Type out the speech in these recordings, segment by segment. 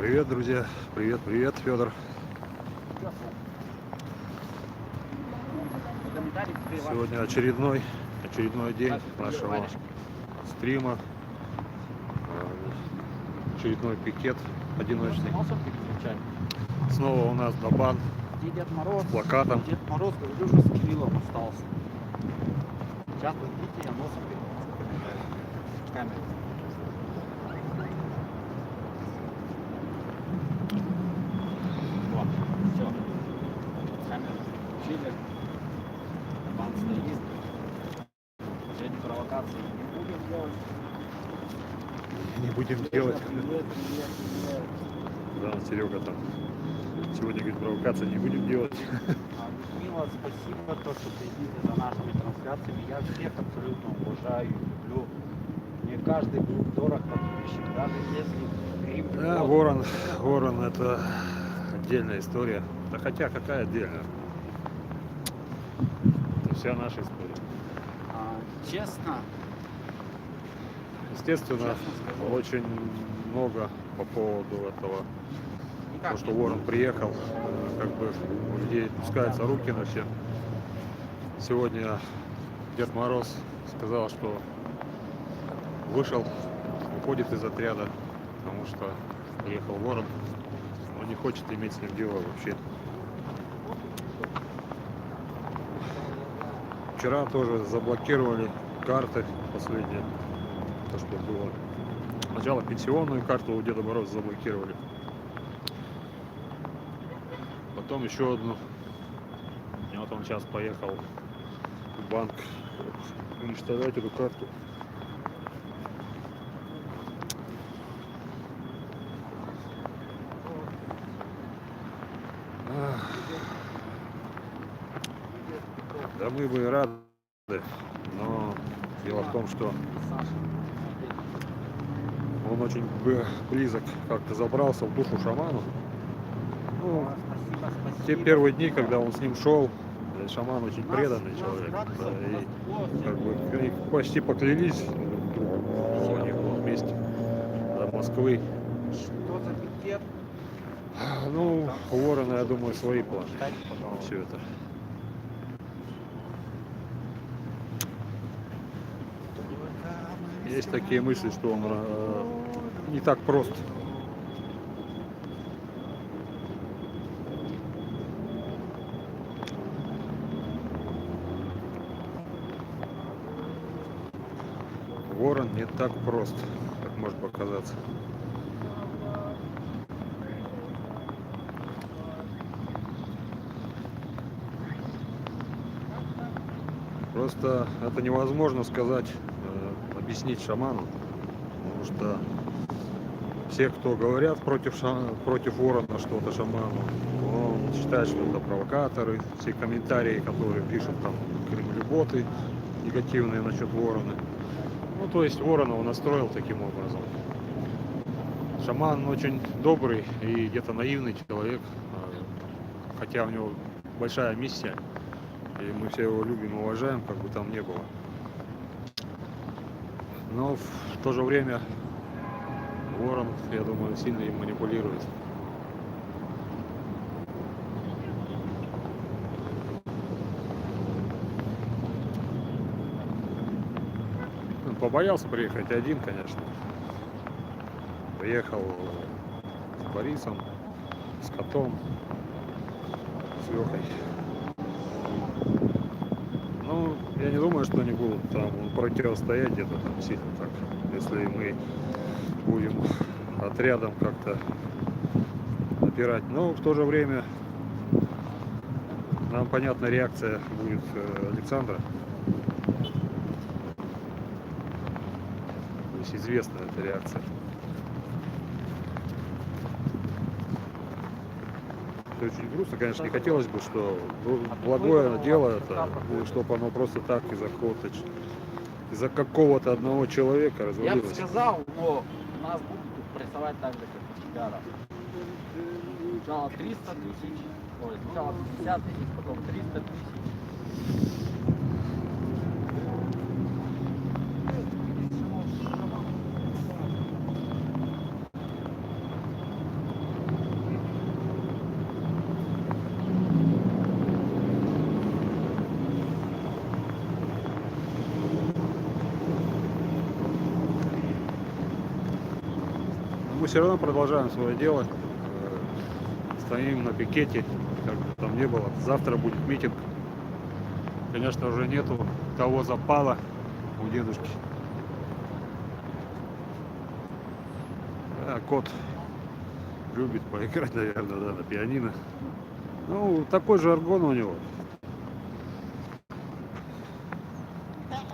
Привет, друзья! Привет, привет, Федор! Сегодня очередной день нашего стрима, очередной пикет одиночный. Снова у нас Дабан с плакатом. Дед Мороз, говорю же, с Кириллом остался. Сейчас идите, я носом камеру. Вот, все. Камеру включили. Дабан стоит. Сегодня провокации не будем делать. Не будем делать. Привет. Да, Серега там. Сегодня, говорит, провокации не будем делать. Людмила, спасибо, то, что следите за нашими трансляциями. Я всех абсолютно уважаю, люблю. Мне каждый был дорог подписчик, даже если... Да, Ворон это отдельная история. Да хотя какая отдельная? Это вся наша история. Честно, Естественно, скажу. очень много по поводу этого. Никак То, что не Ворон приехал, как бы у людей пускаются руки на все. Сегодня Дед Мороз сказал, что уходит из отряда, потому что приехал Ворон, он не хочет иметь с ним дело вообще. Вчера тоже заблокировали карты последние, то, что было. Сначала пенсионную карту у Деда Мороза заблокировали. Потом еще одну. И вот он сейчас поехал в банк уничтожать эту карту. Да мы бы и рады, но дело в том, что он очень близок, как-то забрался в душу шаману. Ну, те первые дни, когда он с ним шел, шаман очень преданный человек, да, и как бы они почти поклялись друг другу, они были вместе до Москвы. Что за пикет? Ну, у Ворона, я думаю, свои планы. Все это. Есть такие мысли, что он не так прост. Ворон не так прост, как может показаться. Просто это невозможно сказать, объяснить шаману, потому что все, кто говорят против Ворона что-то шаману, он считает, что это провокаторы, все комментарии, которые пишут там кремлеботы негативные насчет Ворона. Ну, то есть Ворона он настроил таким образом. Шаман очень добрый и где-то наивный человек, хотя у него большая миссия, и мы все его любим и уважаем, как бы там ни было. Но в то же время Ворон, я думаю, сильно им манипулирует. Он побоялся приехать один, конечно. Приехал с Борисом, с котом, с Лехой. Ну, я не думаю, что они будут там противостоять где-то там сильно так. Если мы будем отрядом как-то напирать. Но в то же время нам понятна реакция будет Александра. То есть известна эта реакция. Это очень грустно, конечно, не хотелось бы, что благое дело это, чтобы оно просто так из-за какого-то одного человека Я бы развалилось. сказал, но нас будут тут прессовать так же, как и тебя. Сначала 300 тысяч, сначала 50 тысяч, потом 300 тысяч. мы все равно продолжаем свое дело. Стоим на пикете, как бы там не было. Завтра будет митинг. Конечно, уже нету того запала у дедушки. А кот любит поиграть, наверное, да, на пианино. Ну, такой же аргон у него.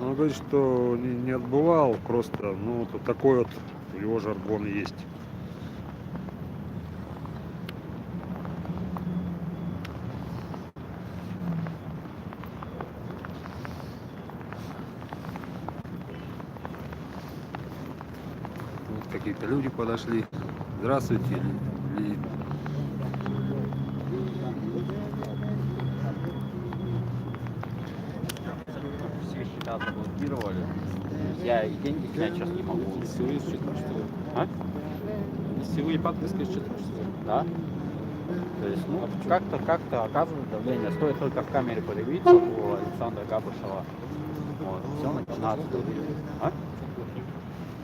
Он говорит, что не отбывал, просто, ну, вот такой вот у него жаргон есть. Вот какие-то люди подошли. Здравствуйте. Все счета заблокировали. Я и деньги снять сейчас не могу. Силы с 14. А? Силы и подписка с 14. Да? То есть, ну, как-то оказывает давление. Стоит только в камере появиться у Александра Габышева. Вот, все начинается давление. А?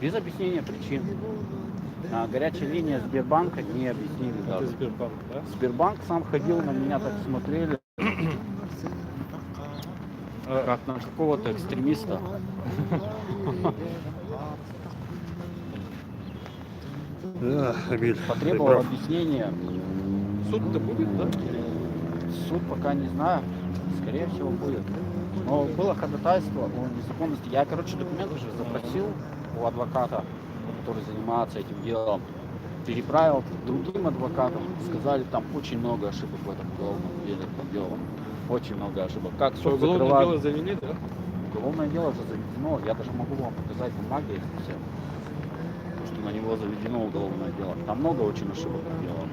Без объяснения причин. Горячая линия Сбербанка не объяснили Это даже. Сбербанк, да? Сбербанк сам ходил, на меня так смотрели, как на какого-то экстремиста. Да, Эмиль, Потребовал ты прав. объяснения. Суд-то будет, да? Суд пока не знаю. Скорее всего будет. Но было ходатайство о незаконности. Я, документы же запросил у адвоката, который занимается этим делом. Переправил к другим адвокатам. Сказали, там очень много ошибок в этом уголовном деле. Очень много ошибок. Как Что, суд уголовное закрывает... дело завели, да? Уголовное дело уже заведено. Я даже могу вам показать бумаги эти все, что на него заведено уголовное дело. Там много очень ошибок сделано.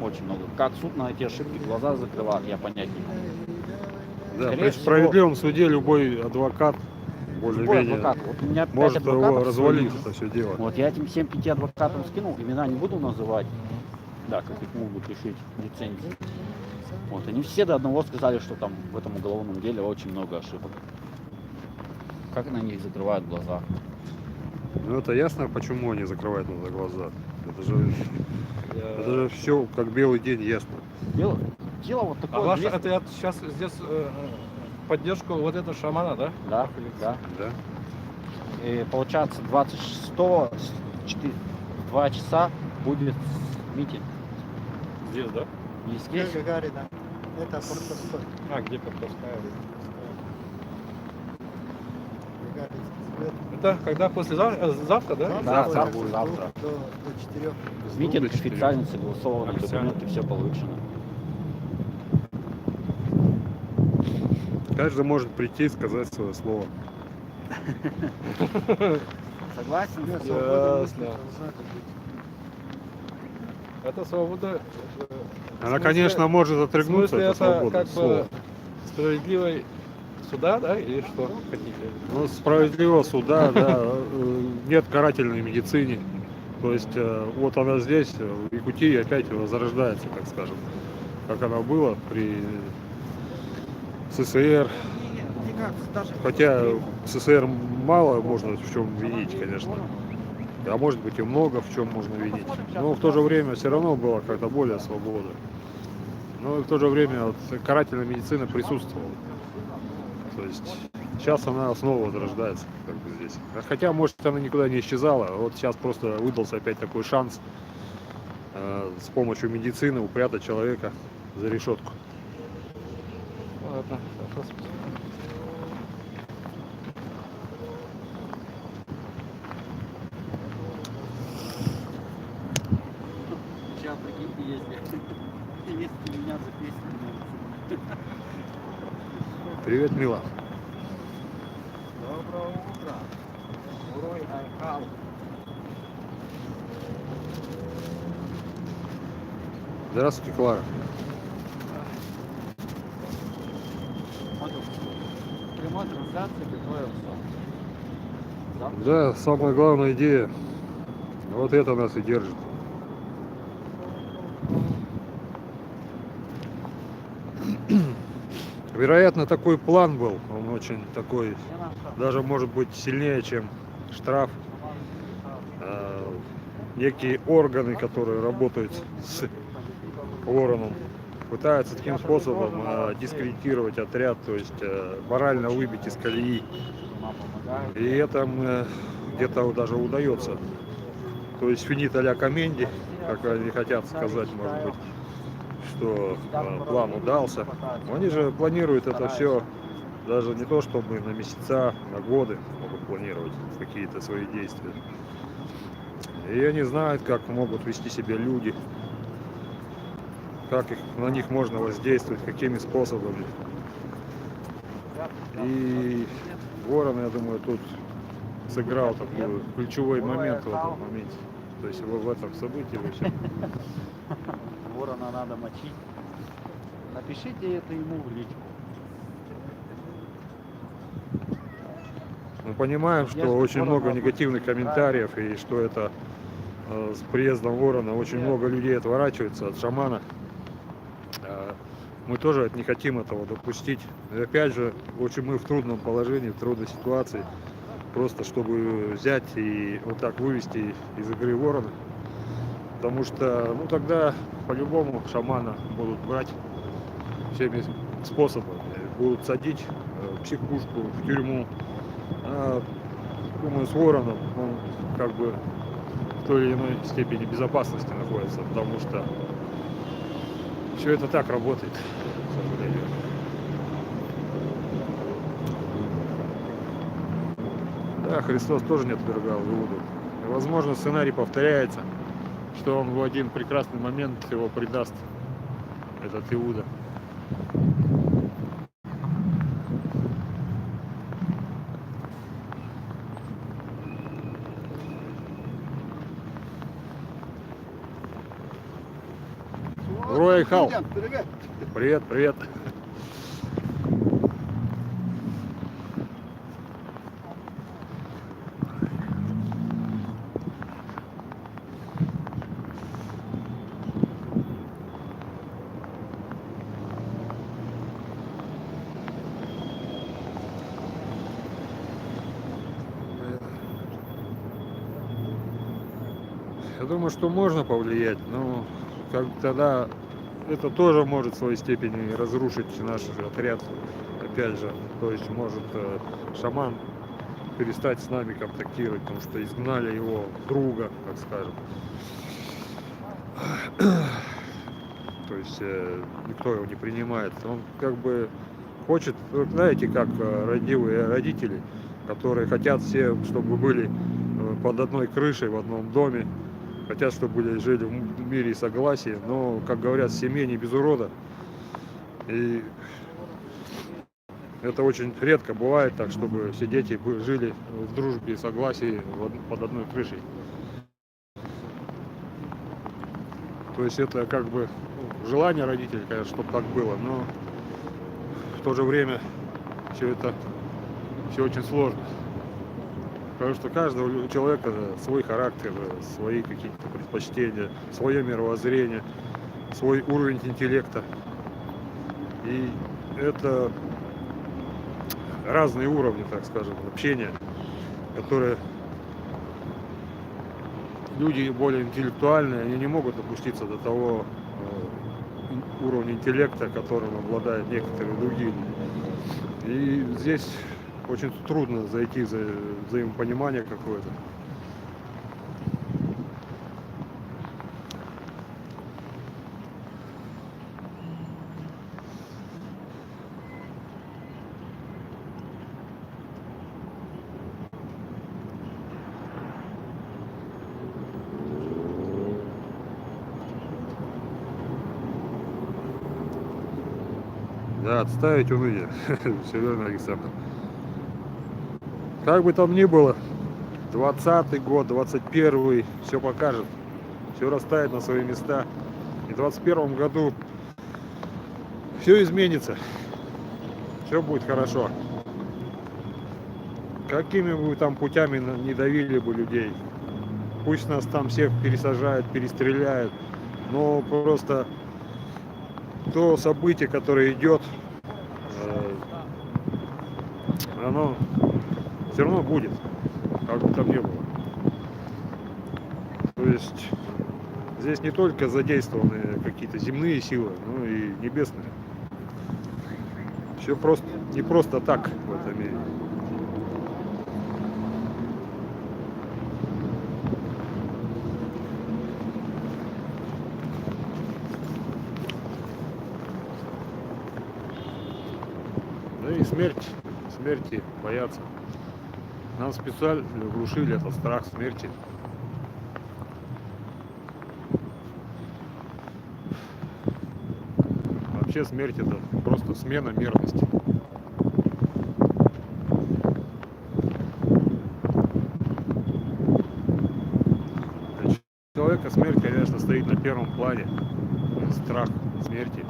Очень много. Как суд на эти ошибки глаза закрывает, я понять не могу. Да, Скорее при всего, справедливом суде любой адвокат любой более-менее адвокат. Вот у меня 5 может его адвокатов развалить, своих. это все дело. Вот я этим всем 5 адвокатам скинул, имена не буду называть. Да, как их могут лишить лицензии. Вот, они все до одного сказали, что там в этом уголовном деле очень много ошибок. Как на них закрывают глаза? Ну это ясно, почему они закрывают на глаза. Это же все как белый день ясно. Дело вот А такое. ваш 200. отряд сейчас здесь поддержку вот этого шамана, да? Да, да. Да? И получается 26 в 2 часа будет митинг. Здесь, да? Не здесь. Гагарина. Это Портостой. А, где Портовская? Гагаринский сквер. Это когда завтра, да? Завтра Завтра будет, с завтра. 2 до 4. Митинг официально согласован, Официально. документы все получено. Каждый может прийти и сказать свое слово. Согласен? Нет, Ясно. свобода мысли должна быть. Это свобода. Она, смысле- конечно, может В отрыгнуться, смысле, это это свобода как слова. бы справедливой суда, да? Или что хотите? Ну, справедливого суда, да, нет карательной медицины. То есть вот она здесь, в Якутии опять возрождается, так скажем, как она была при СССР. Никак, даже Хотя СССР мало можно в чем винить, конечно. А может быть и много в чем можно винить. Но в то же время все равно была как-то более свобода. Но в то же время вот карательная медицина присутствовала. То есть сейчас она снова возрождается как бы здесь. Хотя, может, она никуда не исчезала. Вот сейчас просто выдался опять такой шанс с помощью медицины упрятать человека за решетку. Ладно, хорошо. Сейчас, прикиньте, если меня за песню. Привет, Мила. Доброго утра. Урой Айхал. Здравствуйте, Клара. Прямой трансляции готовился. Завтра. Да, самая главная идея. Вот это нас и держит. Вероятно, такой план был. Он очень такой, Все наши даже может быть сильнее, чем штраф. некие органы, которые работают с вороном, пытаются таким способом дискредитировать отряд, то есть морально выбить из колеи. И это где-то даже удается. То есть финит а-ля коменди, как они хотят сказать, может быть, что план удался. Но они же планируют это все даже не то, чтобы на месяца, на годы могут планировать какие-то свои действия. И они знают, как могут вести себя люди, как на них можно воздействовать, какими способами. И Ворон, я думаю, тут сыграл такой ключевой момент в этом моменте. То есть в этом событии вообще. Ворона надо мочить. Напишите это ему в личку. Мы понимаем, Я что же очень Ворона много негативных комментариев, и что это с приездом Ворона очень много людей отворачивается от шамана. Мы тоже не хотим этого допустить. И опять же, очень мы в трудном положении, в трудной ситуации. Просто чтобы взять и вот так вывести из игры Ворона. Потому что, ну тогда по-любому шамана будут брать всеми способами. Будут садить в психушку, в тюрьму. Думаю, с Вороном он как бы в той или иной степени безопасности находится, потому что все это так работает, к сожалению. Да, Христос тоже не отвергал Иуду. И, возможно, сценарий повторяется, что он в один прекрасный момент его предаст, этот Иуда. Рой Хал. Привет, привет. Я думаю, что можно повлиять, но как тогда это тоже может в своей степени разрушить наш отряд. Опять же, то есть может шаман перестать с нами контактировать, потому что изгнали его друга, так скажем. То есть никто его не принимает. Он как бы хочет, вы знаете, как родивые родители, которые хотят все, чтобы были под одной крышей в одном доме, хотят, чтобы жили в мире и согласии, но, как говорят, в семье не без урода. И это очень редко бывает так, чтобы все дети жили в дружбе и согласии под одной крышей. То есть это как бы желание родителей, конечно, чтобы так было, но в то же время все это все очень сложно. Потому что у каждого человека свой характер, свои какие-то предпочтения, свое мировоззрение, свой уровень интеллекта. И это разные уровни, так скажем, общения, которые люди более интеллектуальные, они не могут опуститься до того уровня интеллекта, которым обладают некоторые другие. И здесь очень трудно зайти за взаимопонимание какое-то. Да, отставить уныние. Все верно, Александр. Как бы там ни было, 20-й год, 21-й, все покажет, все расставит на свои места. И в 21 году все изменится, все будет хорошо. Какими бы там путями не давили бы людей, пусть нас там всех пересажают, перестреляют, но просто то событие, которое идет, оно все равно будет, как бы там ни было. То есть здесь не только задействованы какие-то земные силы, но и небесные. Все просто не просто так в этом мире. Да и смерти боятся. Нам специально глушили этот страх смерти. Вообще смерть это просто смена мерности. Для человека смерть, конечно, стоит на первом плане. Страх смерти.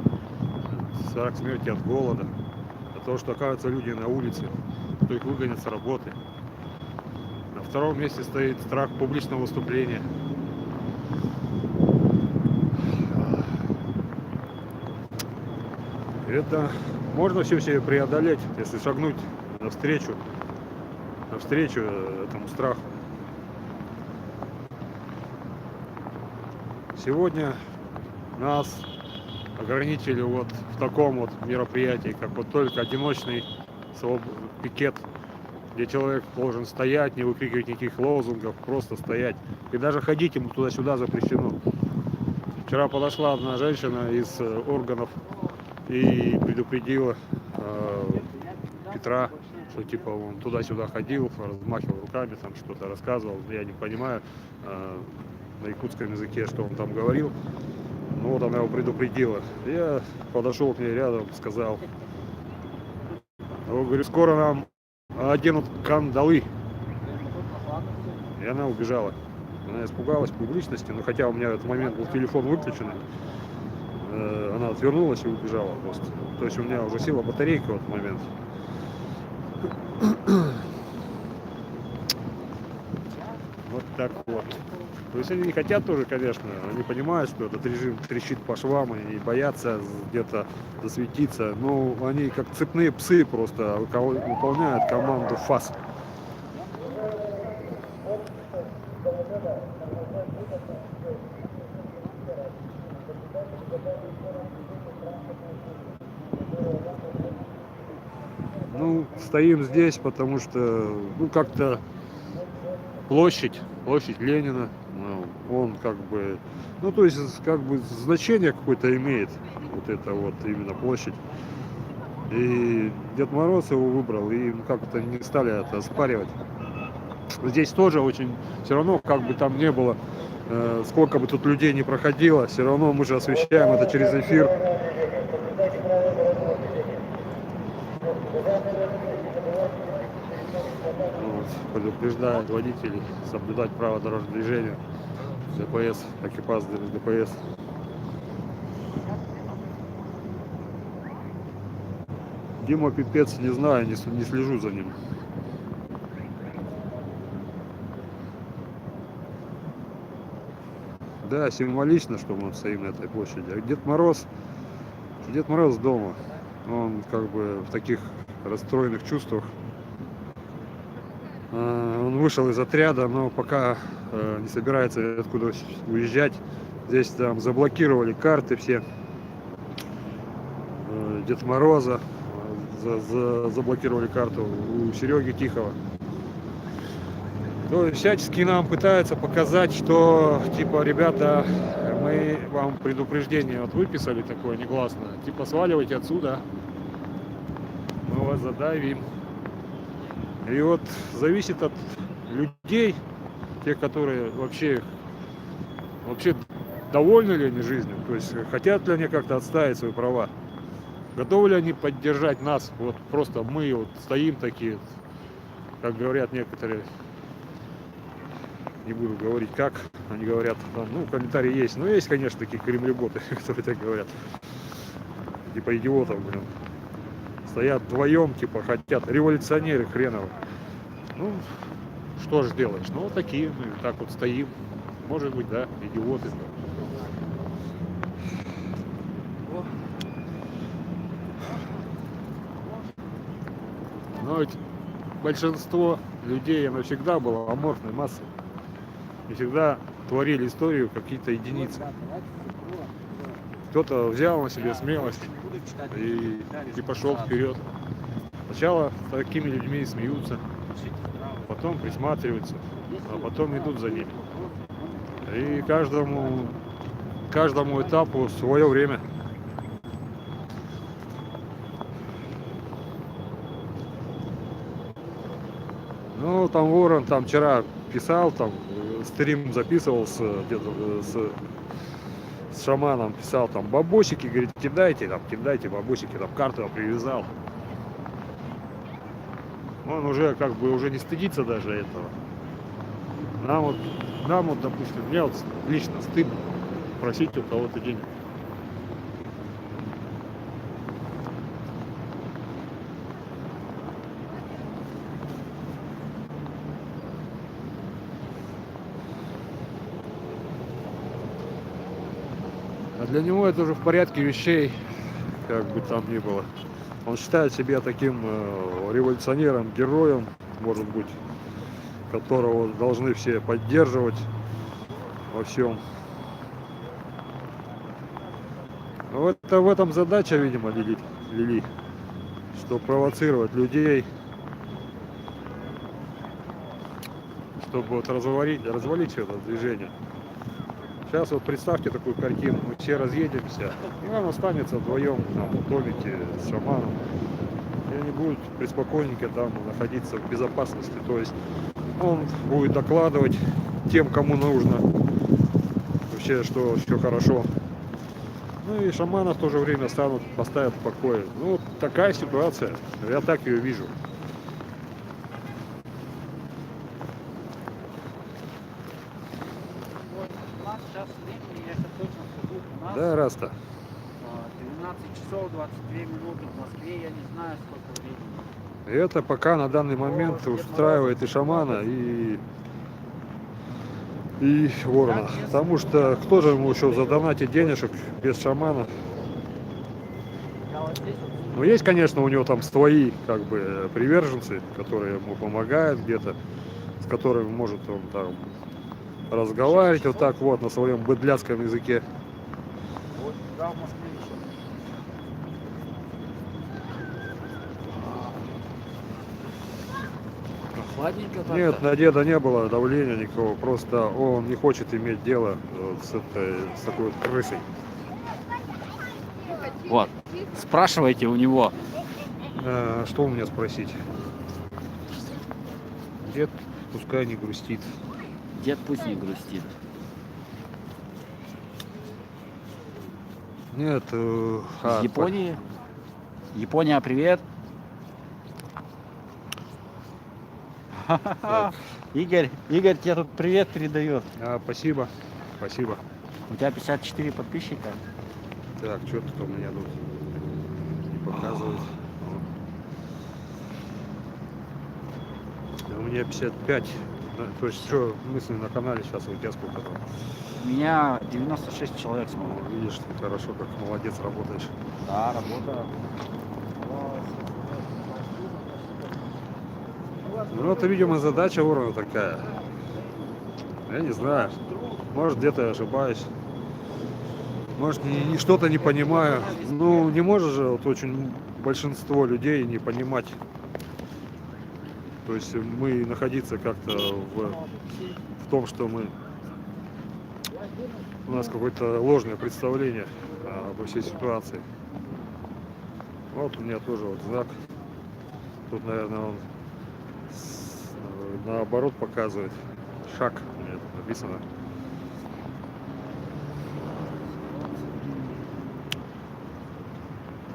Страх смерти от голода. От того, что окажутся люди на улице, кто их выгонят с работы. На втором месте стоит страх публичного выступления. Это можно все себе преодолеть, если шагнуть навстречу этому страху. Сегодня нас ограничили вот в таком вот мероприятии, как вот только одиночный пикет, где человек должен стоять, не выкрикивать никаких лозунгов, просто стоять. И даже ходить ему туда-сюда запрещено. Вчера подошла одна женщина из органов и предупредила Петра, что типа он туда-сюда ходил, размахивал руками, там что-то рассказывал. Я не понимаю на якутском языке, что он там говорил. Ну вот она его предупредила. Я подошел к ней рядом, сказал: говорю, скоро нам оденут кандалы. И она убежала. Она испугалась публичности, но хотя у меня в этот момент был телефон выключенный, она отвернулась и убежала просто. То есть у меня уже села батарейка в этот момент. Вот так вот. То есть они не хотят тоже, конечно, они понимают, что этот режим трещит по швам, они боятся где-то засветиться, но они как цепные псы просто выполняют команду ФАС. Ну, стоим здесь, потому что, ну, как-то площадь Ленина, он как бы, ну, то есть, как бы значение какое-то имеет, вот это вот именно площадь. И Дед Мороз его выбрал, и как-то не стали это оспаривать. Здесь тоже очень, все равно, как бы там не было, сколько бы тут людей не проходило, все равно мы же освещаем это через эфир. Вот, предупреждают водителей соблюдать правила дорожного движения. ДПС, экипаж ДПС. Дима пипец, не знаю, не слежу за ним. Да, символично, что мы стоим на этой площади. А Дед Мороз дома. Он как бы в таких расстроенных чувствах. Он вышел из отряда, но пока не собирается откуда уезжать. Здесь там заблокировали карты все Дед Мороза, заблокировали карту у Сереги Тихого. То есть всячески нам пытаются показать, что типа, ребята, мы вам предупреждение вот выписали такое негласное, типа сваливайте отсюда, мы вас задавим. И вот зависит от людей, тех, которые вообще довольны ли они жизнью, то есть хотят ли они как-то отстаивать свои права, готовы ли они поддержать нас, вот просто мы вот стоим такие, как говорят некоторые, не буду говорить как, они говорят, там, ну комментарии есть, но есть, конечно, такие кремлеботы, которые так говорят, типа идиотов, блин. Стоят вдвоем, типа, хотят, революционеры хреновы. Ну, что ж делаешь? Ну, вот такие мы, так вот стоим. Может быть, да, идиоты. Но ведь большинство людей, оно всегда было аморфной массой. И всегда творили историю какие-то единицы. Кто-то взял на себе смелость и пошел вперед. Сначала с такими людьми смеются, потом присматриваются, а потом идут за ними. И каждому этапу свое время. Ну, там Ворон там вчера писал, там стрим записывал где-то с шаманом, писал там бабосики, говорит, кидайте бабосики, там карту привязал. Он уже как бы уже не стыдится даже этого. Нам вот, допустим, мне вот лично стыдно просить у кого-то денег. А для него это уже в порядке вещей, как бы там ни было. Он считает себя таким революционером, героем, может быть, которого должны все поддерживать во всем. Вот в этом задача, видимо, Лили, что провоцировать людей, чтобы вот развалить это движение. Сейчас вот представьте такую картину, мы все разъедемся, и нам останется вдвоем там, в домике с шаманом, и они будут преспокойненько там находиться в безопасности. То есть он будет докладывать тем, кому нужно, вообще, что все хорошо. Ну и шамана в то же время поставят в покое. Ну, вот такая ситуация, я так ее вижу. У нас сейчас времени, я сейчас точно скажу, у нас Да, Раста. 12 часов 22 минуты в Москве, я не знаю сколько времени. И это пока на данный момент устраивает и шамана, и Ворона. Потому что кто же ему еще задонатить денежек без шамана? Я вот здесь вот Ну, есть, конечно, у него там свои, как бы, приверженцы, которые ему помогают где-то, с которыми может он там разговаривать вот так вот на своем быдляцком языке. вот да, в Москве еще. Прохладненько так-то. Нет, на деда не было давления никакого, просто он не хочет иметь дело с такой вот крысой. Вот, спрашивайте у него. Что у меня спросить? Дед пускай не грустит. Дед пусть не грустит. Нет, Из Японии. Япония, привет. Игорь тебе тут привет передает. Спасибо, спасибо. У тебя 54 подписчика. Так, что тут у меня тут не показывает. У меня 55. Да, то есть что, мысли на канале сейчас у тебя сколько там? У меня 96 человек смотрят. Видишь, ты хорошо, как молодец, работаешь. Да, работа. Ну, это, видимо, задача уровня такая. Я не знаю. Может, где-то я ошибаюсь. Может, что-то не понимаю. Ну, не может же вот очень большинство людей не понимать. То есть мы находиться как-то в том, что у нас какое-то ложное представление обо всей ситуации. Вот у меня тоже вот знак. Тут, наверное, он наоборот показывает. Шаг у меня тут написано.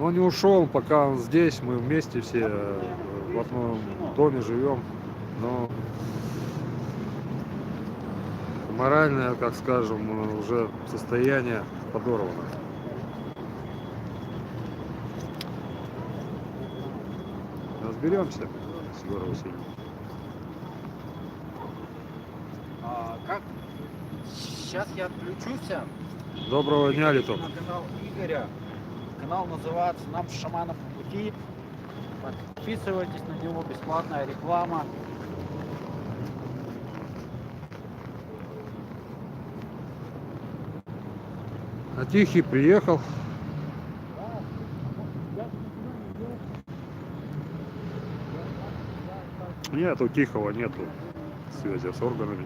Он не ушел, пока он здесь. Мы вместе все в одном доме живем. Но моральное, как скажем, уже состояние подорвано. Разберемся, Егор Васильевич. Как? Сейчас я отключусь. Доброго дня, Литок. На канал Игоря. Канал называется «Нам с шаманов по пути». Подписывайтесь на него, бесплатная реклама. А Тихий приехал. Нет, у Тихого нету связи с органами.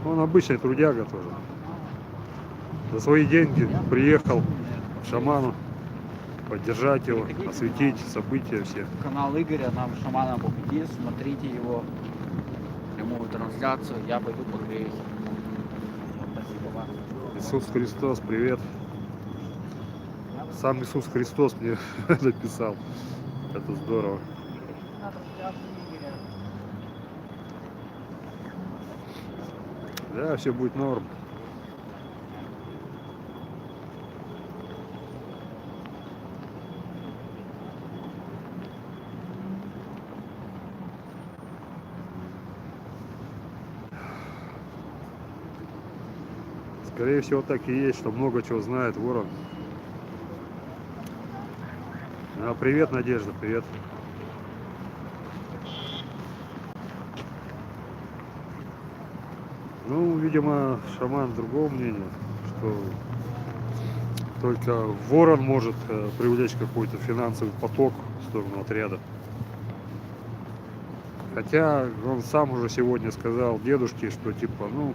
Он обычный трудяга тоже. За свои деньги приехал к шаману поддержать его, осветить события все. Канал Игоря, нам шамана победи, смотрите его прямую трансляцию, я пойду погреюсь. Спасибо вам. Иисус Христос, привет. Сам Иисус Христос мне написал. Это здорово. Да, все будет норм. Скорее всего, так и есть, что много чего знает Ворон. Привет, Надежда, привет. Ну, видимо, шаман другого мнения, что только Ворон может привлечь какой-то финансовый поток в сторону отряда. Хотя он сам уже сегодня сказал дедушке, что типа, ну,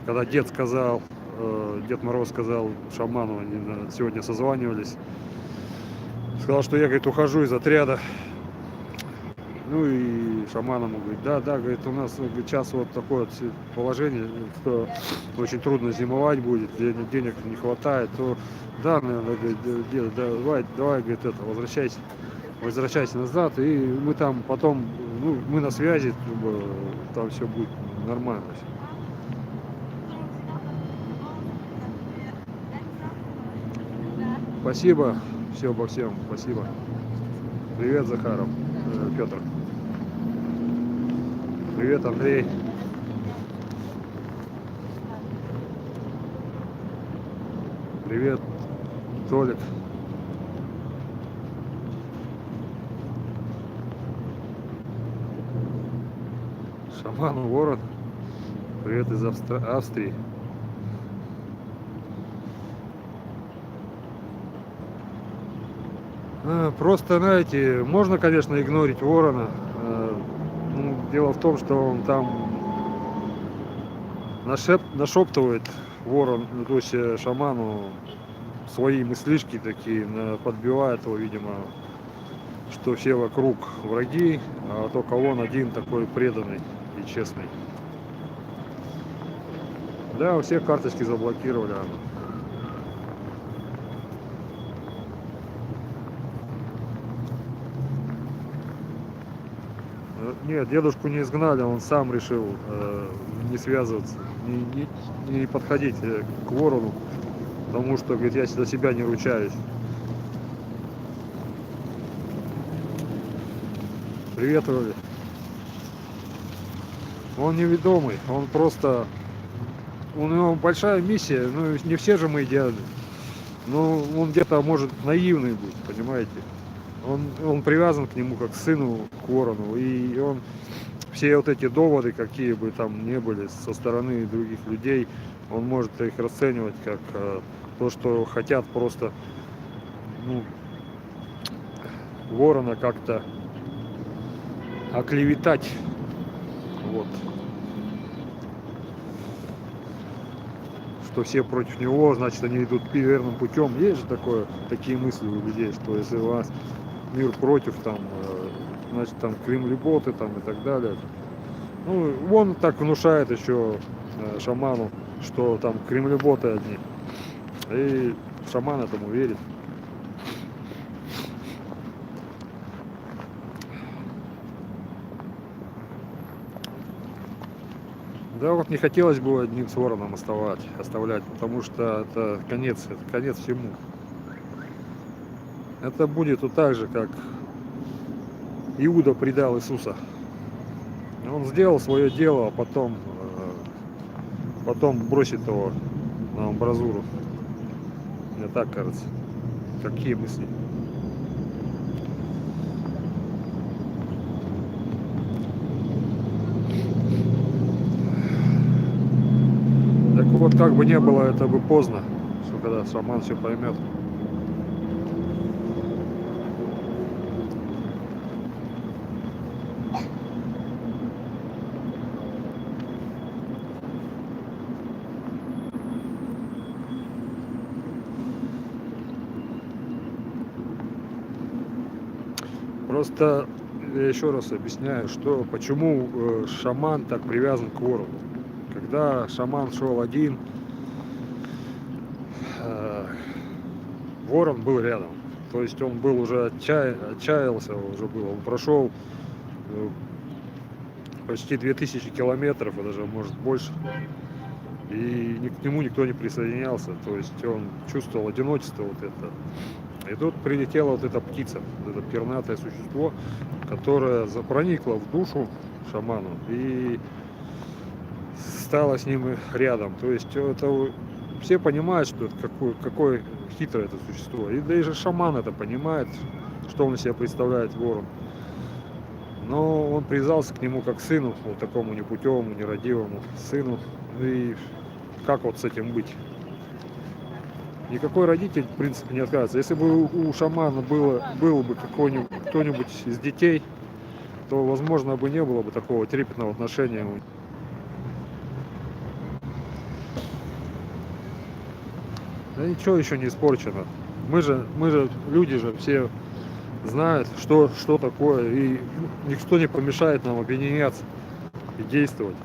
когда Дед Мороз сказал шаману, они сегодня созванивались, сказал, что я, говорит, ухожу из отряда. Ну и шаман ему говорит, да, говорит, у нас говорит, сейчас вот такое вот положение, что очень трудно зимовать будет, денег не хватает, то да, наверное, говорит, дед, давай, говорит, это, возвращайся назад, и мы там потом, ну, мы на связи, там все будет нормально. Спасибо, все обо всем, спасибо. Привет, Захаров, Петр. Привет, Андрей. Привет, Толик. Шаман Ворон. Привет из Австрии. Просто, знаете, можно, конечно, игнорить Ворона. Ну, дело в том, что он там нашептывает Ворон, ну, то есть шаману свои мыслишки такие, подбивает его, видимо, что все вокруг враги, а только он один такой преданный и честный. Да, у всех карточки заблокировали. Нет, дедушку не изгнали, он сам решил не связываться, не подходить к Ворону, потому что, говорит, я за себя не ручаюсь. Привет, Роли. Он неведомый, он просто... У него большая миссия, ну не все же мы идеальны. Но он где-то может наивный быть, понимаете? Он привязан к нему как к сыну, к Ворону, и он все вот эти доводы, какие бы там ни были со стороны других людей, он может их расценивать как то, что хотят просто, ну, Ворона как-то оклеветать. Вот. Что все против него, значит, они идут верным путем. Есть же такие мысли у людей, что если у вас мир против, там, значит, там кремлеботы там и так далее. Ну, он так внушает еще шаману, что там кремлеботы одни. И шаман этому верит. Да, вот не хотелось бы одним с Вороном оставлять, потому что это конец всему. Это будет вот так же, как Иуда предал Иисуса. Он сделал свое дело, а потом бросит его на амбразуру. Мне так кажется. Какие мысли? вот как бы не было, это бы поздно, что когда шаман все поймет. Просто я еще раз объясняю, что почему шаман так привязан к ворону. Когда шаман шел один, ворон был рядом. То есть он был уже отчаялся, уже был. Он прошел почти 2000 километров, а даже может больше. И к нему никто не присоединялся. То есть он чувствовал одиночество вот это. И тут прилетела вот эта птица, вот это пернатое существо, которое проникло в душу шаману и стало с ним рядом. То есть это все понимают, что это какое хитрое это существо. И даже шаман это понимает, что он из себя представляет ворон. Но он привязался к нему как к сыну, вот такому непутевому, нерадивому сыну. И как вот с этим быть? Никакой родитель, в принципе, не откажется. Если бы у шамана был бы кто-нибудь из детей, то, возможно, бы не было бы такого трепетного отношения. Да ничего еще не испорчено. Мы же люди же все знают, что такое, и никто не помешает нам объединяться и действовать.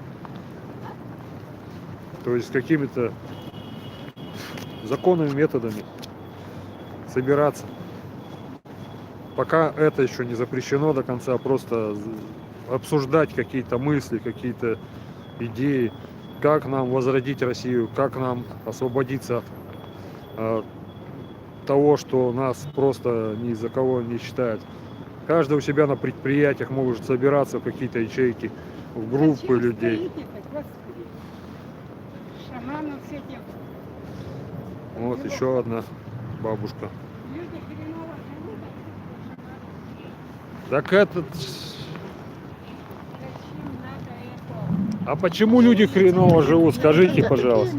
То есть какими-то законными методами собираться. Пока это еще не запрещено до конца, просто обсуждать какие-то мысли, какие-то идеи, как нам возродить Россию, как нам освободиться от того, что нас просто ни за кого не считают. Каждый у себя на предприятиях может собираться в какие-то ячейки, в группы людей. Шаманов с этим. Вот еще одна бабушка. Люди хреново живут, Так этот... зачем надо это? А почему люди хреново живут? Скажите, пожалуйста.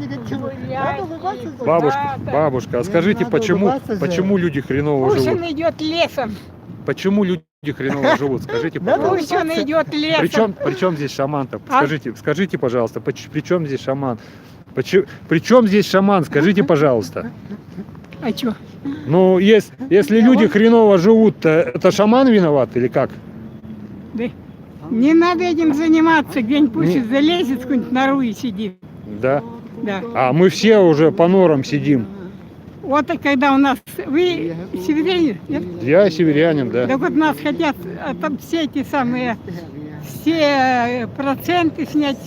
Бабушка, а скажите, надо почему улыбаться же. люди хреново Пусть живут? он идет лесом, Почему люди хреново живут? Скажите, Надо пожалуйста. пусть он идет лесом. При чем здесь шаман-то? А? Скажите, пожалуйста, при чем здесь шаман? При чем здесь шаман? Скажите, пожалуйста. А что? Ну, если люди хреново живут, то это шаман виноват или как? Да. Не надо этим заниматься, где-нибудь пусть Не- залезет в какую-нибудь нору и сидит. Да. Да. А мы все уже по норам сидим. Вот и когда у нас... Вы северяне? Нет? Я северянин, да. Так вот нас хотят там все эти самые... Все проценты снять,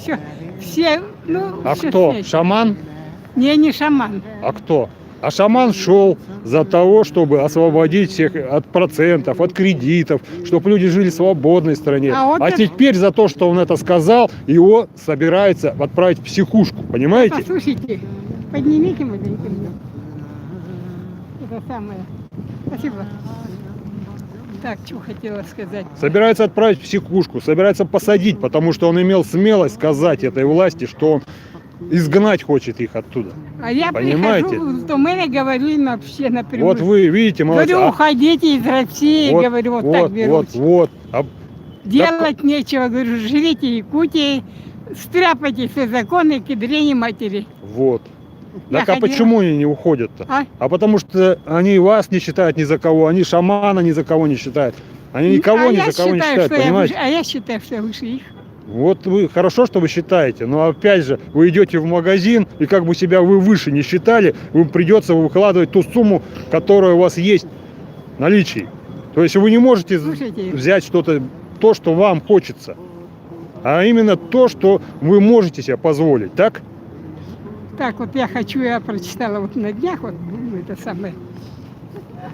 все... Ну, А всё кто? снять. Шаман? Не шаман. А кто? А шаман шел за того, чтобы освободить всех от процентов, от кредитов, чтобы люди жили в свободной стране. А вот А это- теперь за то, что он это сказал, его собирается отправить в психушку. Понимаете? Послушайте, поднимите маленько меня. Это самое. Спасибо. Так, что хотела сказать. Собирается отправить в психушку, собирается посадить, потому что он имел смелость сказать этой власти, что он изгнать хочет их оттуда. А я Понимаете? прихожу, то мы говорим вообще напрямую. Вот вы видите, молодцы. Говорю, уходите из России, вот, говорю, вот так берут. вот. А Делать нечего, говорю, живите в Якутии, стряпайте все законы, кедрени матери. вот. Я Так а ходила- почему они не уходят-то? А? Потому что они вас не считают ни за кого, они шамана ни за кого не считают. Они никого А ни я за кого не считаю, считают, что я понимаете? выше- а я считаю, что я выше их. Вот вы хорошо, что вы считаете, но опять же, вы идете в магазин, и как бы себя вы выше не считали, вам придется выкладывать ту сумму, которая у вас есть в наличии. То есть вы не можете Слушайте. взять что-то, то, что вам хочется, а именно то, что вы можете себе позволить, так? Так, вот я прочитала вот на днях, вот это самое,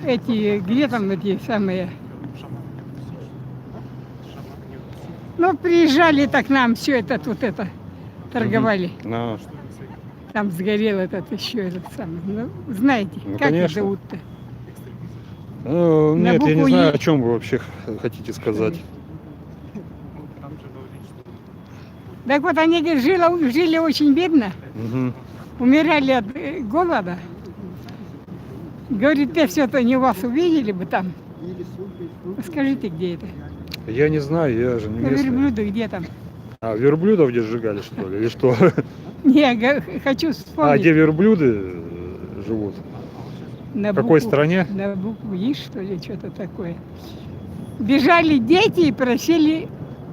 эти, где там эти самые, ну, приезжали так нам, все это, тут это, торговали. Ну, Там сгорел этот еще этот самый, ну, знаете, Ну, как их конечно. зовут-то? нет, я не букву знаю, «Е». о чем вы вообще хотите сказать. Так вот, они говорят, жили очень бедно, Мгм. умирали от голода. Говорит, если это не вас увидели бы там. Скажите, где это? Я не знаю, я же не На местный. верблюдах где там? А, верблюдов где сжигали, что ли, или что? Не, хочу А, вспомнить. где верблюды живут? На В какой букву- стране? На букву И, что ли, что-то такое. Бежали дети и просили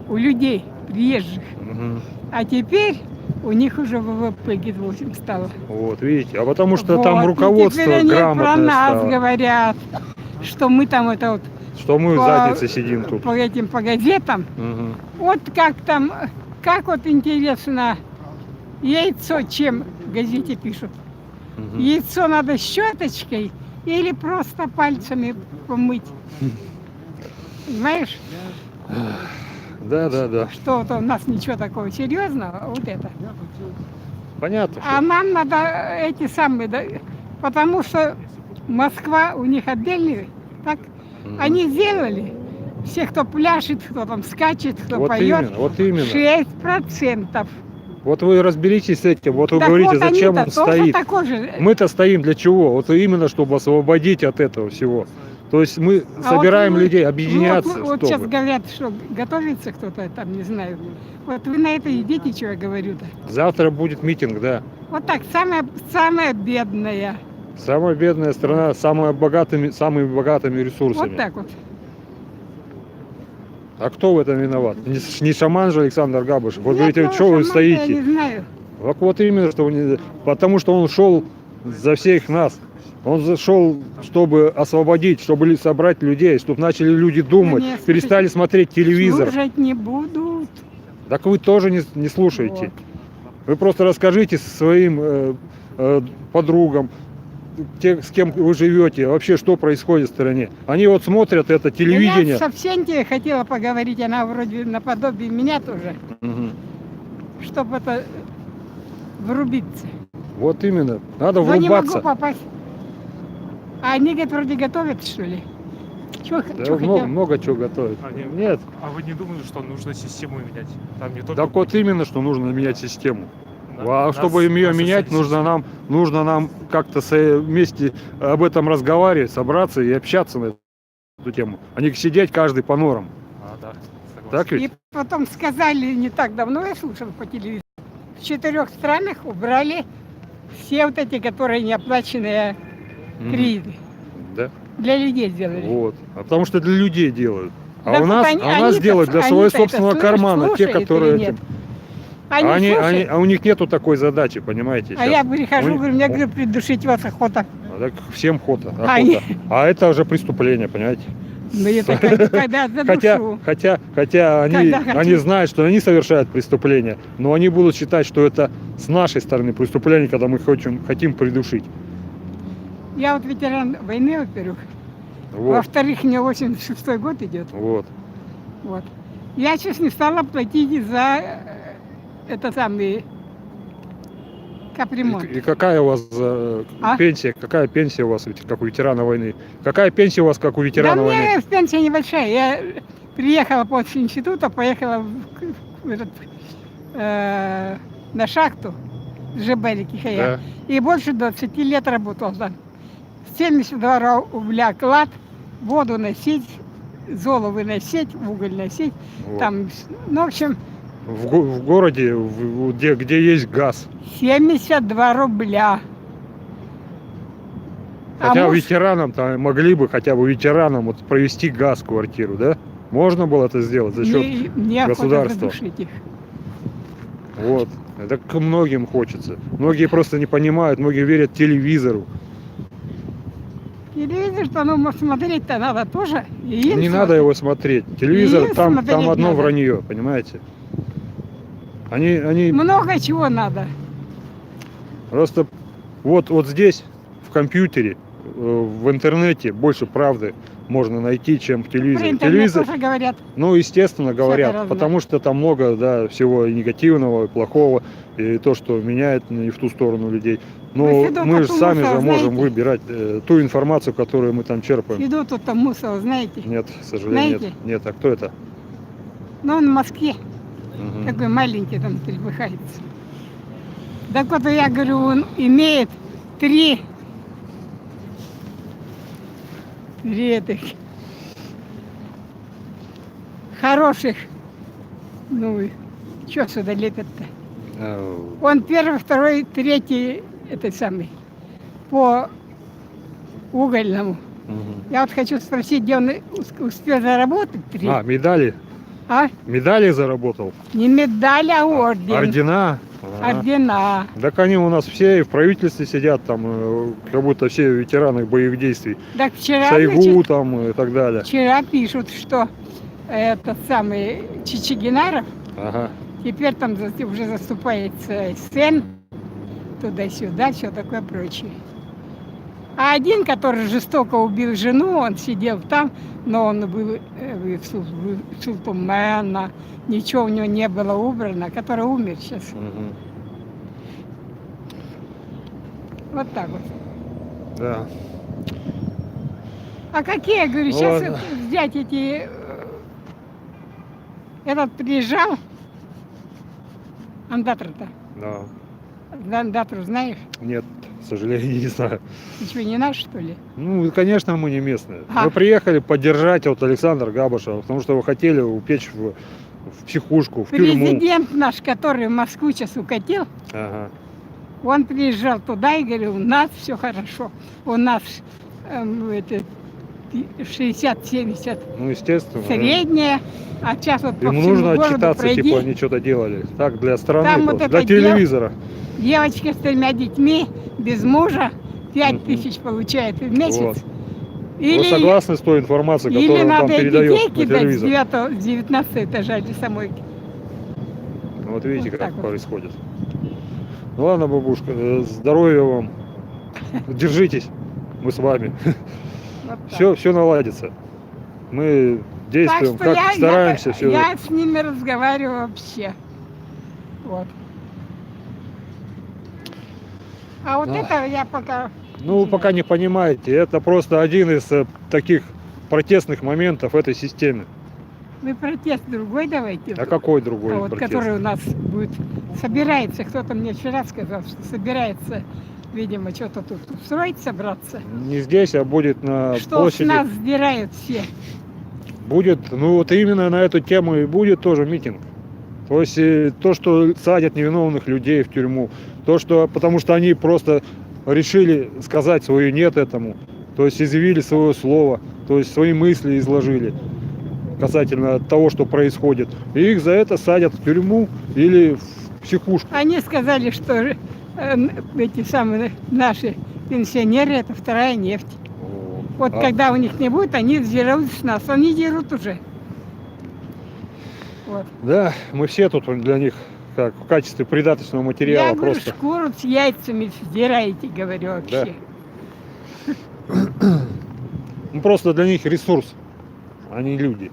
у людей, приезжих. Мгм. А теперь у них уже ВВП где-то 8 стало. Вот, видите, а потому что Вот, там и руководство теперь они про грамотное нас стало, говорят, что мы там это вот что мы в по- заднице сидим тут. по этим, по газетам. Мгм. Вот как там, как вот интересно, яйцо чем в газете пишут? Мгм. Яйцо надо щеточкой или просто пальцами помыть? Понимаешь, Да, да, да. что вот у нас ничего такого серьезного, а вот это. Понятно. А что- нам надо эти самые, да, потому что Москва у них отдельный, так? Мгм. Они сделали, все, кто пляшет, кто там скачет, кто Вот поет, именно, вот именно. 6%. Вот вы разберитесь с этим, вот вы Так говорите, вот зачем они-то он тоже стоит. такой же. Мы-то стоим для чего? Вот именно, чтобы освободить от этого всего. То есть мы А собираем вот вы- людей, объединяться, Вот сейчас чтобы. говорят, что готовится кто-то там, не знаю. Вот вы на это идите, что я говорю-то. Завтра будет митинг, да. Вот так, самая бедная. Самая бедная страна с самыми богатыми ресурсами. Вот так вот. А кто в этом виноват? Не шаман же Александр Габышев. Вот Нет, говорите, ну, что вы шаман-то Я стоите? не знаю. Вот именно, что потому что он шел за всех нас. Он зашел, чтобы освободить, чтобы собрать людей, чтобы начали люди думать, нет, перестали слушайте, смотреть телевизор. Слушать не будут. Так вы тоже не слушаете. Вот. Вы просто расскажите своим подругам, с кем вы живете, вообще что происходит в стране. Они вот смотрят это телевидение. Я с Овсентией хотела поговорить, она вроде наподобие меня тоже, Мгм. чтобы это врубиться. Вот именно. Надо Но не могу врубаться. попасть. А они, говорят, вроде готовят, что ли? Чего Да, много чего готовят. Нет. А вы не думали, что нужно систему менять? Там не только... Так вот именно, что нужно менять систему. А Нас- чтобы ее нас менять, социалистическую. нужно нам как-то вместе об этом разговаривать, собраться и общаться на эту тему, а не сидеть каждый по норам. А, да, согласен. Так ведь? И потом сказали не так давно, я слушала по телевизору, в 4 странах убрали все вот эти, которые неоплаченные Мгм. кредиты. Да. Для людей сделали. Вот. А потому что для людей делают. А Так у вот нас, они- а у нас они-то- делают для своего они-то это собственного кармана, те, слушают которые или нет? этим. Они слушают, А у них нету такой задачи, понимаете? а щас. я прихожу, У- говорю, мне у- говорю, придушить вас охота. А так всем охота. Они- А это уже преступление, понимаете? Ну это когда задушу. Хотя они, Когда хочу. они знают, что они совершают преступление, но они будут считать, что это с нашей стороны преступление, когда мы хотим придушить. Я вот ветеран войны, во-первых. Вот. Во-вторых, мне 86-й год идет. Вот. Вот. Я сейчас не стала платить за это самый капремонт. И какая у вас А? пенсия? Какая пенсия у вас, как у ветерана войны? Какая пенсия у вас, как у Да ветерана мне войны? пенсия небольшая. Я приехала после института, поехала в этот, на шахту ЖБ Кихая. Да. И больше 20 лет работала там. 72 рубля клад, воду носить, золу выносить, уголь носить. Вот. Там, ну, в общем, В городе, где есть газ. 72 рубля. Хотя муж- ветеранам-то могли бы хотя бы ветеранам вот провести газ в квартиру, да? Можно было это сделать за счет мне охота государства. задушить их. Вот. Это к многим хочется. Многие просто не понимают, многие верят телевизору. Телевизор-то, ну, смотреть-то надо тоже. И им Не смотреть. надо его смотреть. Телевизор, И там смотреть одно надо. вранье, понимаете? Они Много чего надо. просто вот здесь, в компьютере, в интернете больше правды можно найти, чем в Про телевизоре. интернет Телевизор, тоже говорят. ну, естественно, говорят, разное. потому что там много, да, всего и негативного, и плохого, и то, что меняет не в ту сторону людей. Но Вы Федота мы же сами Тумусова же можем знаете? выбирать ту информацию, которую мы там черпаем. Иду тут там Мусова, знаете? Нет, к сожалению, нет. Знаете? Нет, а кто это? Ну, он в Москве. Мгм. Такой маленький там трепыхается. Так вот я говорю, он имеет три этих хороших, ну, что сюда лепят-то? Он первый, второй, третий, этот самый, по угольному. Я вот хочу спросить, где он успел заработать три? А, медали? А? Медали заработал? Не медаль, а орден. Ордена? Ордена. Так они у нас все и в правительстве сидят, там, как будто все ветераны боевых действий. Так вчера, Шойгу значит, там и так далее. вчера пишут, что этот самый Чичигинаров Ага. теперь там уже заступается СН, туда-сюда, все такое прочее. А один, который жестоко убил жену, он сидел там, но он был Султумена, ничего у него не было убрано, который умер сейчас. Мгм. Вот так вот. Да. А какие, я говорю, Ну сейчас ладно. взять эти... Этот приезжал, андатор-то. Да. Андатор знаешь? Нет, к сожалению, не знаю. Ты что, не наш, что ли? Ну, конечно, мы не местные. А. Мы приехали поддержать вот Александра Габышева, потому что вы хотели упечь в психушку, в тюрьму. Президент наш, который в Москву сейчас укатил, Ага. он приезжал туда и говорил, у нас все хорошо. У нас 60-70 Ну, естественно. среднее, а сейчас вот по Им всему нужно городу отчитаться, пройди. типа, они что-то делали. Так, для страны, Там просто, вот для это дело- телевизора. Девочка с 3 детьми, без мужа, 5 Мгм. тысяч получает в месяц. Вот. Или, Вы согласны с той информацией, или которую он там надо передает детей на кидать с телевизор? 9 с 19 этажа или самой. Вот видите, Вот как так вот. происходит. Ну ладно, бабушка, здоровья вам. Держитесь, мы с вами. Вот так. Все наладится. Мы Так действуем, что как стараемся, все. я с ними разговариваю вообще. Вот. А вот Ах. это я пока... Ну, вы пока не понимаете, это просто один из таких протестных моментов в этой системе. Вы протест другой давайте. А какой другой А вот протест? который у нас будет... Собирается, кто-то мне вчера сказал, что собирается, видимо, что-то тут устроить, собраться. Не здесь, а будет на Что с площади. нас сдирают все. Будет, ну вот именно на эту тему и будет тоже митинг. То есть то, что садят невиновных людей в тюрьму, то, что, потому что они просто решили сказать свое нет этому, то есть изъявили свое слово, то есть свои мысли изложили касательно того, что происходит. И их за это садят в тюрьму или в психушку. Они сказали, что эти самые наши пенсионеры, это вторая нефть. Вот А- когда у них не будет, они дерут с нас. Они дерут уже. Вот. Да, мы все тут для них как в качестве придаточного материала Я говорю, просто. шкуру с яйцами сдираете, говорю, вообще. Ну, просто для них ресурс, а не люди.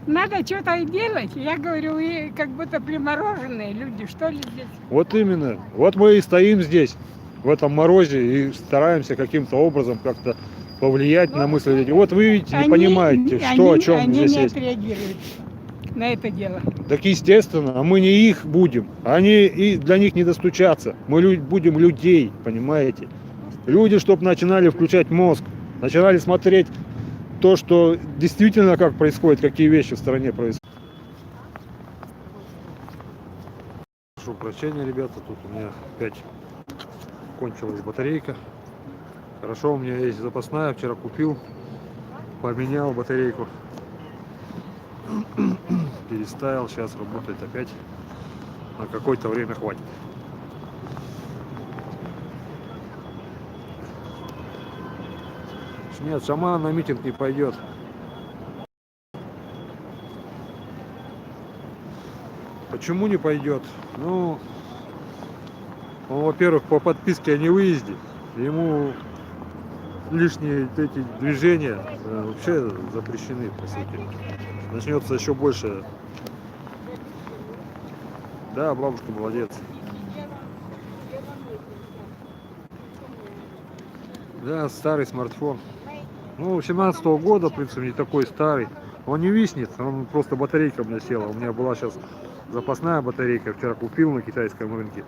Надо что-то делать. Я говорю, вы как будто примороженные люди, что ли здесь? Вот именно. Вот мы и стоим здесь, в этом морозе, и стараемся каким-то образом как-то повлиять на мысли людей. Вот вы видите, не понимаете, что, о чем они здесь не есть. отреагируют на это дело. Так естественно, а мы не их будем. Они и для них не достучаться. Мы будем людей, понимаете? Люди, чтобы начинали включать мозг, начинали смотреть то, что действительно как происходит, какие вещи в стране происходят. Прошу прощения, ребята, тут у меня опять кончилась батарейка. Хорошо, у меня есть запасная, вчера купил, поменял батарейку, переставил, сейчас работает опять, на какое-то время хватит. Нет, шаман на митинг не пойдет. Почему не пойдет? Ну, он, во-первых, по подписке о невыезде, ему лишние эти движения вообще запрещены, по сути. Начнется еще больше. Да, бабушка молодец. Да, старый смартфон. Ну, 17-го года, в принципе, не такой старый. Он не виснет, он просто батарейка у меня села. У меня была сейчас запасная батарейка, вчера купил на китайском рынке.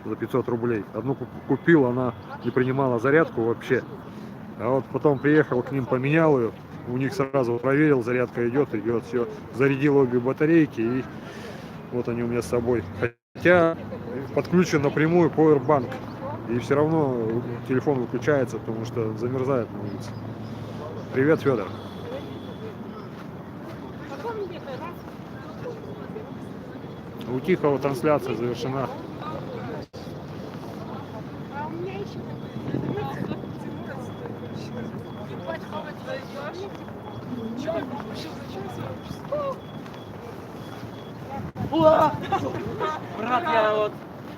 за 500 рублей. Одну купил, она не принимала зарядку вообще. А вот потом приехал к ним, поменял ее. У них сразу проверил, зарядка идет, все. Зарядил обе батарейки, и вот они у меня с собой. Хотя подключен напрямую Powerbank. И все равно телефон выключается, потому что замерзает на улице. Привет, Федор. У Тихого трансляция завершена. Брат, я вот